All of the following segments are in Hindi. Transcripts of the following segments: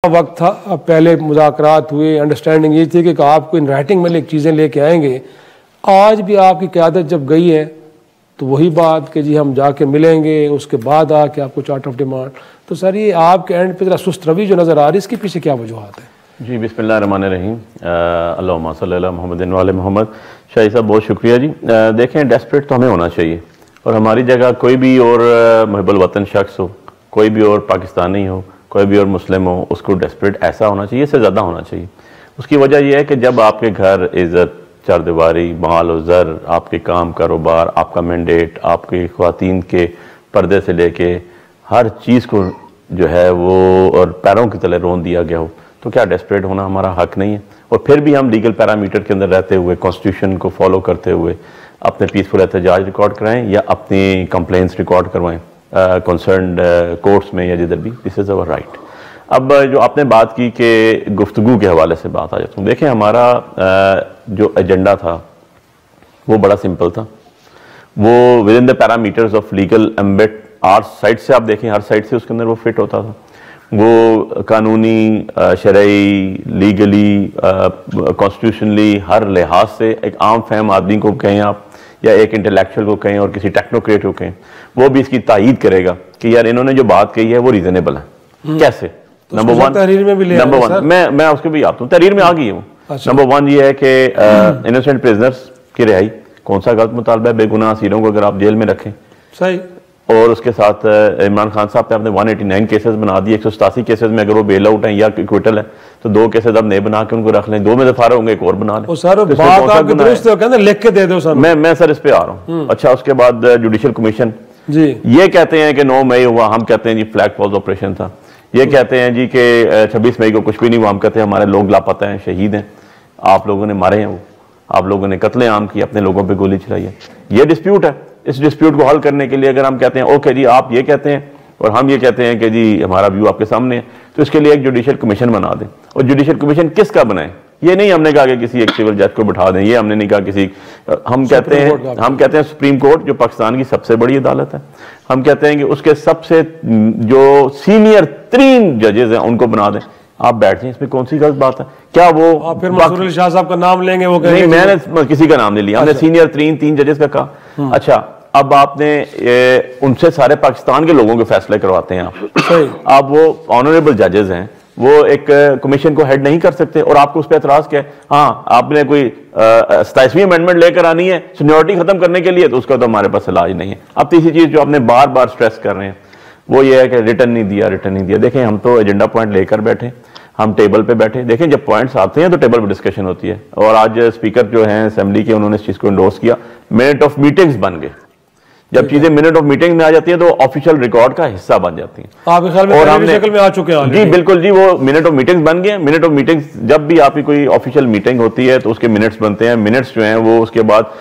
वक्त था, अब पहले मुज़ाकरात हुए, अंडरस्टैंडिंग ये थी कि आपको इन राइटिंग में चीज़ें लेके आएंगे। आज भी आपकी क़यादत जब गई है तो वही बात कि जी हम जाके मिलेंगे, उसके बाद आके आपको चार्ट ऑफ डिमांड। तो सर ये आपके एंड पे ज़रा सुस्त रवि जो नज़र आ रही है, इसके पीछे क्या वजूहात है? जी बिस्मिल्लाहिर्रहमानिर्रहीम, अल्लाहुम्मा सल्ली अला मुहम्मदिन व आले मोहम्मद। शाही साहब बहुत शुक्रिया जी। देखें, डेस्परेट तो हमें होना चाहिए, और हमारी जगह कोई भी और मुहिब्बुल वतन शख्स हो, कोई भी और पाकिस्तानी हो, कोई भी और मुस्लिम हो, उसको डेस्परेट ऐसा होना चाहिए, इससे ज़्यादा होना चाहिए। उसकी वजह यह है कि जब आपके घर इज़्ज़त, चारदीवारी, माल और ज़र, आपके काम कारोबार, आपका मैंडेट, आपकी ख़वातीन के पर्दे से लेके हर चीज़ को जो है वो और पैरों की तले रोन दिया गया हो, तो क्या डेस्परेट होना हमारा हक नहीं है? और फिर भी हम लीगल पैरामीटर के अंदर रहते हुए, कॉन्स्टिट्यूशन को फॉलो करते हुए अपने पीसफुल एहतजाज रिकॉर्ड कराएं या अपनी कंप्लेंट्स रिकॉर्ड करवाएं कंसर्न कोर्ट्स में या जिधर भी। This is our right. अब जो आपने बात की कि गुफ्तगू के हवाले से बात आ जाता हूँ। देखें, हमारा जो एजेंडा था वो बड़ा सिंपल था। वो within the parameters of legal ambit, आर साइड से आप देखें, हर साइड से उसके अंदर वो फिट होता था। वो कानूनी, शरई, लीगली, कॉन्स्टिट्यूशनली, हर लिहाज से एक आम फहम आदमी को कहें आप, या एक इंटेलेक्चुअल को कहें और किसी टेक्नोक्रेट को कहें, वो भी इसकी तायीद करेगा कि यार इन्होंने जो बात कही है वो रीजनेबल है। कैसे? तो नंबर वन, तहरीर में भी ले नंबर वन, मैं उसको भी आता हूँ, तहरीर में आ गई है वो। नंबर वन ये है कि इनोसेंट प्रिजनर्स की रिहाई, कौन सा गलत मुतालबा है? बेगुनाह असीरों को अगर आप जेल में रखें, सही। और उसके साथ इमरान खान साहब ने अपने 189 केसेस बना दिए। 187 केसेस में अगर वो बेल आउट है या इक्विटल है तो 2 केसेस अब नए बना के उनको रख लें, 2 में से फारे होंगे, एक और बना लें। सर बात आपकी दुरुस्त है, कहते हैं लिख के दे दो सर। मैं सर इस पे आ रहा हूँ। अच्छा, उसके बाद जुडिशियल कमीशन जी ये कहते हैं कि 9 मई हुआ, हम कहते हैं जी फ्लैग फॉल्स ऑपरेशन था। ये कहते हैं जी कि 26 मई को कुछ भी नहीं हुआ, हम कहते हैं हमारे लोग लापता हैं, शहीद हैं, आप लोगों ने मारे हैं, वो आप लोगों ने कत्लेआम की, अपने लोगों पे गोली चलाई है। ये डिस्प्यूट है। इस डिस्प्यूट को हल करने के लिए अगर हम कहते हैं ओके जी आप ये कहते हैं और हम ये कहते हैं कि जी हमारा व्यू आपके सामने है, तो इसके लिए एक जुडिशियल कमीशन बना दें। और जुडिशियल कमीशन किसका बनाए? ये नहीं हमने कहा कि किसी एक सिविल जज को बिठा दें, ये हमने नहीं कहा किसी, हम कहते हैं सुप्रीम कोर्ट जो पाकिस्तान की सबसे बड़ी अदालत है, हम कहते हैं कि उसके सबसे जो सीनियर 3 जजेस हैं उनको बना दें। आप बैठ जाएं, इसमें कौन सी गलत बात है? क्या वो फिर मंसूर अली शाह साहब का नाम लेंगे? वो नहीं, मैंने किसी का नाम नहीं लिया, हमने सीनियर 3 जजेस का कहा। अच्छा, अब आपने उनसे सारे पाकिस्तान के लोगों के फैसले करवाते हैं आप। अब वो ऑनरेबल जजेस हैं, वो एक कमीशन को हेड नहीं कर सकते, और आपको उस पर एतराज क्या है? हाँ, आपने कोई 27वीं अमेंडमेंट लेकर आनी है सीनियरिटी खत्म करने के लिए, तो उसका तो हमारे पास इलाज नहीं है। अब तीसरी चीज जो आपने बार बार स्ट्रेस कर रहे हैं वो ये है कि रिटर्न नहीं दिया। देखें, हम तो एजेंडा पॉइंट लेकर बैठे, हम टेबल पे बैठे। देखें, जब पॉइंट्स आते हैं तो टेबल पे डिस्कशन होती है, और आज स्पीकर जो हैं असेंबली के, उन्होंने इस चीज को इंडोर्स किया। मिनट ऑफ मीटिंग्स बन गए। जब चीजें मिनट ऑफ मीटिंग में आ जाती हैं तो ऑफिशियल रिकॉर्ड का हिस्सा बन जाती हैं। आपके ख्याल में और हमने शक्ल में आ चुके हैं जी बिल्कुल जी, वो मिनट ऑफ मीटिंग्स बन गए। मिनट ऑफ मीटिंग्स, जब भी आपकी कोई ऑफिशियल मीटिंग होती है तो उसके मिनट्स बनते हैं। मिनट्स जो हैं वो उसके बाद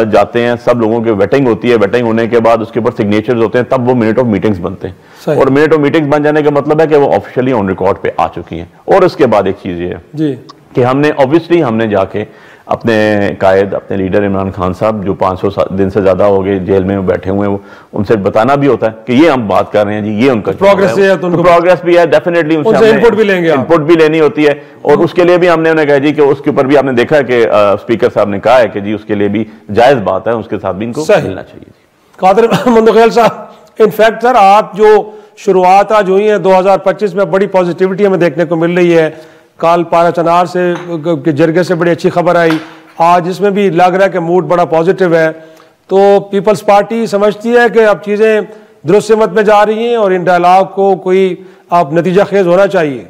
जाते हैं, सब लोगों की वेटिंग होती है, वेटिंग होने के बाद उसके ऊपर सिग्नेचर्स होते हैं, तब वो मिनट ऑफ मीटिंग्स बनते हैं। और मिनट ऑफ मीटिंग्स बन जाने का मतलब है कि वो ऑफिशियली ऑन रिकॉर्ड पे आ चुकी हैं। और उसके बाद एक चीज ये है कि हमने ऑब्वियसली हमने जाके अपने कायद, अपने लीडर इमरान खान साहब जो 500 दिन से ज्यादा हो गए जेल में बैठे हुए हैं, वो उनसे बताना भी होता है कि ये हम बात कर रहे हैं जी, ये उनका प्रोग्रेस है, तो प्रोग्रेस भी है, डेफिनेटली उनसे इनपुट भी लेंगे, इनपुट भी लेनी होती है। और उसके लिए भी हमने उन्हें कहा जी कि उसके ऊपर भी आपने देखा है कि स्पीकर साहब ने कहा है कि जी उसके लिए भी जायज बात है, उसके साथ भी इनको मिलना चाहिए। कादिर मुंदखिल साहब, इनफैक्ट सर आप जो शुरुआत आज हुई है 2025 में, बड़ी पॉजिटिविटी हमें देखने को मिल रही है। कल पारा चनार से के जरिए से बड़ी अच्छी खबर आई, आज इसमें भी लग रहा है कि मूड बड़ा पॉजिटिव है। तो पीपल्स पार्टी समझती है कि अब चीज़ें दुरुस्त सिमत में जा रही हैं और इन डायलॉग को कोई अब नतीजा खेज होना चाहिए।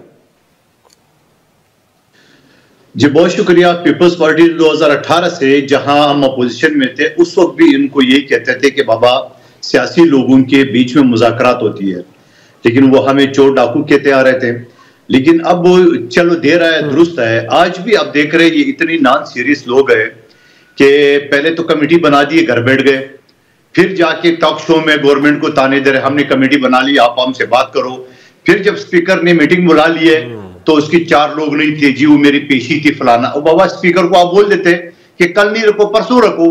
जी बहुत शुक्रिया। पीपल्स पार्टी 2018 से जहां हम अपोजिशन में थे उस वक्त भी इनको यही कहते थे कि बाबा सियासी लोगों के बीच में मुज़ाकरात होती है, लेकिन वो हमें चोर डाकू कहते आ रहे थे। लेकिन अब चलो दे रहा है, दुरुस्त है। आज भी आप देख रहे हैं ये इतनी नॉन सीरियस लोग हैं कि पहले तो कमेटी बना दी, घर बैठ गए, फिर जाके टॉक शो में गवर्नमेंट को ताने दे रहे, हमने कमेटी बना ली, आप हमसे बात करो। फिर जब स्पीकर ने मीटिंग बुला ली है तो उसकी 4 लोग नहीं थे जी, वो मेरी पेशी थी फलाना। और बाबा स्पीकर को आप बोल देते कि कल नहीं रखो, परसों रखो,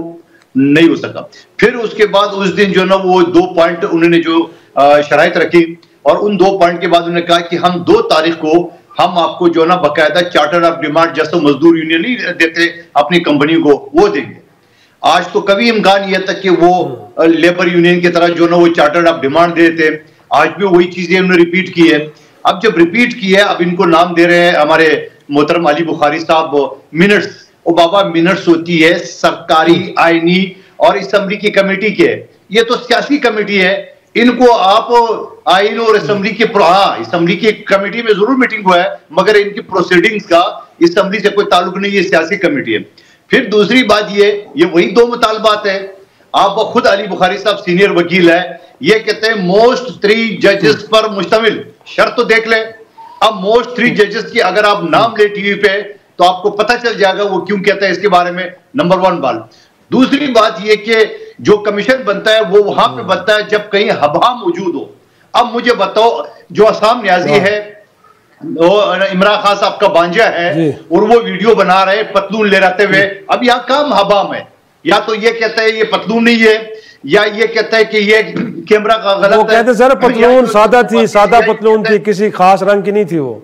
नहीं हो सका। फिर उसके बाद उस दिन जो ना वो 2 पॉइंट उन्होंने जो शराइत रखी, और उन 2 पॉइंट के बाद उन्होंने कहा कि हम 2 तारीख को हम आपको जो ना बाकायदा चार्टर ऑफ डिमांड जैसे मजदूर यूनियन नहीं देते अपनी कंपनी को, वो देंगे। आज तो कभी इम्कान यह तक कि वो लेबर यूनियन की तरह जो ना वो चार्टर ऑफ डिमांड देते, आज भी वही चीजें उन्होंने रिपीट की है। अब जब रिपीट की है, अब इनको नाम दे रहे हैं हमारे मोहतरम अली बुखारी साहब मिनट्स। ओ बाबा, मिनट्स होती है सरकारी, आईनी और असेंबली की कमेटी के, ये तो सियासी कमेटी है। इनको आप आईन और असेंबली के असेंबली की कमेटी में जरूर मीटिंग हुआ है, मगर इनकी प्रोसीडिंग्स का असेंबली से कोई ताल्लुक नहीं, ये सियासी कमेटी है। फिर दूसरी बात ये वही दो मुतालबात है। आप खुद अली बुखारी साहब सीनियर वकील है, ये कहते हैं मोस्ट 3 जजेस पर मुश्तमिल। शर्त तो देख ले, अब मोस्ट 3 जजेस की अगर आप नाम ले टीवी पे तो आपको पता चल जाएगा वो क्यों कहता है इसके बारे में। नंबर 1 बात। दूसरी बात ये कि जो कमीशन बनता है वो वहां पे बनता है जब कहीं हवा मौजूद हो। अब मुझे बताओ, जो असाम न्याजी है, वो इमरान खान साहब का भांजा है और वो वीडियो बना रहे पतलून ले रहते हुए, अब यहाँ काम हवाम है। या तो ये कहता है ये पतलून नहीं है, या ये कहता है कि ये कैमरा का गलत है। वो कहते सर पतलून सादा थी, सादा पतलून थी, किसी खास रंग की नहीं थी वो।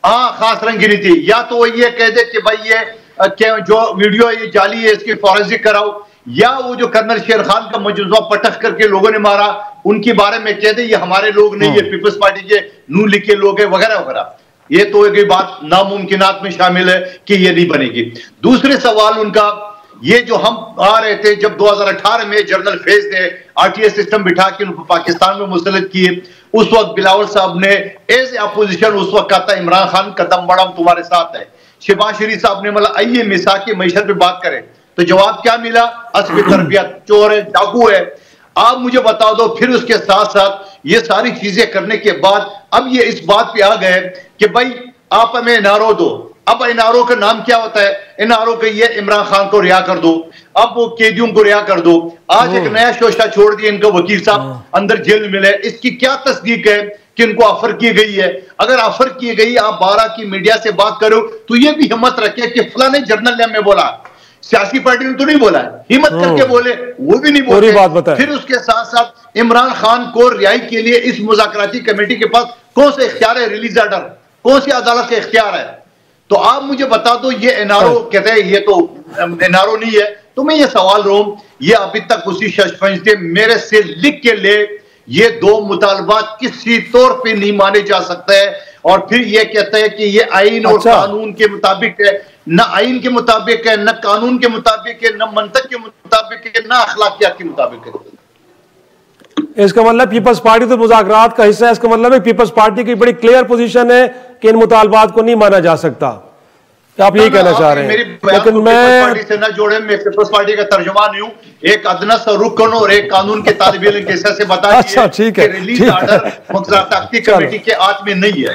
हाँ, खास रंग की नहीं थी। या तो वो ये कह दे कि भाई ये जो वीडियो ये जाली है, इसकी फॉरेंसिक कराओ। या वो जो कर्नल शेर खान का मजूजा पटक करके लोगों ने मारा, उनके बारे में कह दे ये हमारे लोग नहीं, ये पीपल्स पार्टी के नून लीग के लोग है, वगैरह वगैरह। ये तो एक बात नामुमकिनात में शामिल है कि ये नहीं बनेगी। दूसरे सवाल उनका ये जो हम आ रहे थे जब 2018 में जनरल फैज ने आरटीएस सिस्टम बिठा के उनको पाकिस्तान में मुसल्लत किए, उस वक्त बिलावल साहब ने एज अपोजिशन उस वक्त कहा था इमरान खान कदम बढ़ाओ तुम्हारे साथ है। शहबाज शरीफ साहब ने मतलब आइए मिसाक की मैशत पे बात करें, तो जवाब क्या मिला? असली तरबियत, चोर है, डाकू है। आप मुझे बता दो, फिर उसके साथ साथ ये सारी चीजें करने के बाद अब ये इस बात पे आ गए कि भाई आप हमें एनआरओ दो। अब एनआरओ का नाम क्या होता है? एनआरओ का ये इमरान खान को रिहा कर दो, अब वो कैदियों को रिहा कर दो। आज एक नया शोशा छोड़ दिया इनका वकील साहब अंदर जेल मिले, इसकी क्या तस्दीक है कि इनको ऑफर की गई है? अगर ऑफर की गई, आप 12 की मीडिया से बात करो तो ये भी हिम्मत रखे कि फलाने जर्नल ने हमें बोला, सियासी पार्टी ने तो नहीं बोला है, हिम्मत करके बोले, वो भी नहीं बोले। बात बताए। फिर उसके साथ साथ इमरान खान को रिहाई के लिए इस मुज़ाकराती कमेटी के पास कौन सा इख्तियार है? रिलीज ऑर्डर कौन सी अदालत का इख्तियार है? तो आप मुझे बता दो, ये एनआरओ कहते हैं ये तो एनआरओ नहीं है। तो मैं ये सवाल रहा हूं, ये अभी तक उसी शशपंज थे, मेरे से लिख के ले, ये दो मुतालबात किसी तौर पे नहीं माने जा सकते हैं। और फिर ये कहते हैं कि ये आइन और कानून के मुताबिक है। न आइन के मुताबिक है, न कानून के मुताबिक है, न मंतक के मुताबिक है, न अखलाकियात के मुताबिक है। इसका मतलब पीपल्स पार्टी तो मुज़ाकरात का हिस्सा है। इसका मतलब है पीपल्स पार्टी की बड़ी क्लियर पोजीशन है कि इन मुतालबात को नहीं माना जा सकता। आप यही कहना चाह रहे हैं? लेकिन मैं पार्टी से ना जोड़े, मैं पीपल्स पार्टी का तर्जुमान हूं। एक अदना सा रुकन और एक कानून के तालिब इल्म के हिस्से से बता अच्छा, ठीक है, रिलीज ऑर्डर मुज़ाकराती कमेटी के हाथ में नहीं है।